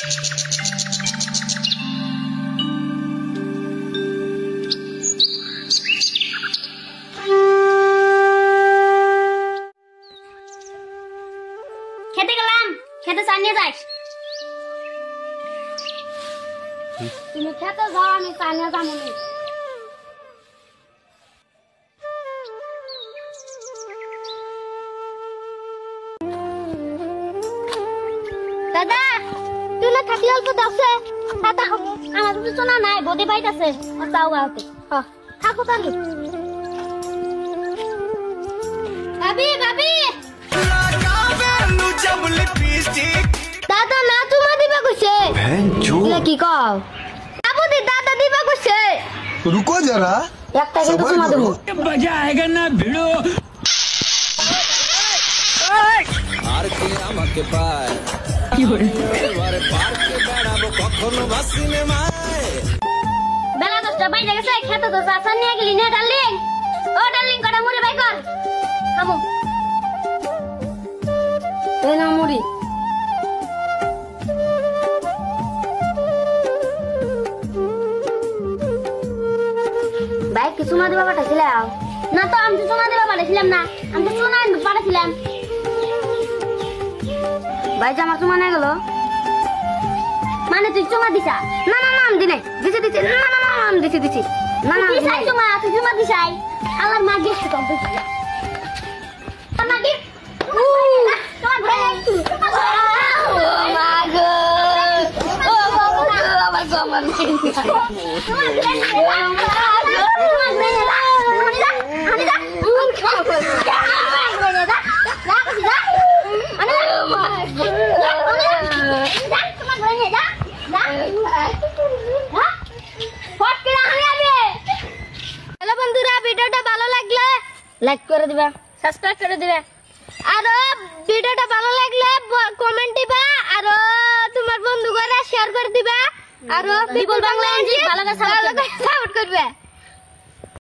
খেতে গেলাম, খেতে চা নিয়ে যাস। তুমি খেতে যাও, আমি চা নিয়ে যাবো। দাদা তুই না থাকলে অল্প দাসে আমার তো শোনা নাই, বডি বাইট আছে যাও গাওতে থাকো তাহলে। ভাবি ভাবি দাদা না তোমার দিবা কইছে কি কও আবু দি দাদা দিবা কইছে। रुको जरा একটা কিন্তু তোমার দেবো मजा आएगा ना भिड़ो আর কি আমাকে পায় কি হরে এবারে পার্কে বেড়াবো কখনো বাসিনে মায়। বেলা 10টা বাইরে গেছে, খেতে তো চাচা নিয়ে গেলি না ডার্লিং। ও ডার্লিং কটা মুড়ি বাই কর খাবো। এই না মুড়ি ভাই কিছু না দিবা পাঠাইছিলাম না তো, আমি তো সোনা দিবা পাঠাইছিলাম না, আমি তো সোনা পাঠাইছিলাম। ভাই জামা চুমা নিয়ে গেল মানে তুই চুমা দিছা? না না না আমি দিনে দিছি দিছি না না না আমি দিছি দিছি না না দিছাই চুমা, তুই চুমা দিছাই। আল্লাহর মা গেছে কম দিছি আমার কি তোমার ভাই ও মা গো ও বাবা আমার আমার তোমার ভাই হ্যালো বন্ধুরা, ভিডিওটা ভালো লাগলে লাইক করে দিবা, সাবস্ক্রাইব করে দিবা, আর ভিডিওটা ভালো লাগলে কমেন্ট দিবা, আর তোমার বন্ধুরা শেয়ার করে দিবা, আর পিপল বাংলা ভালো করে সাপোর্ট করবে।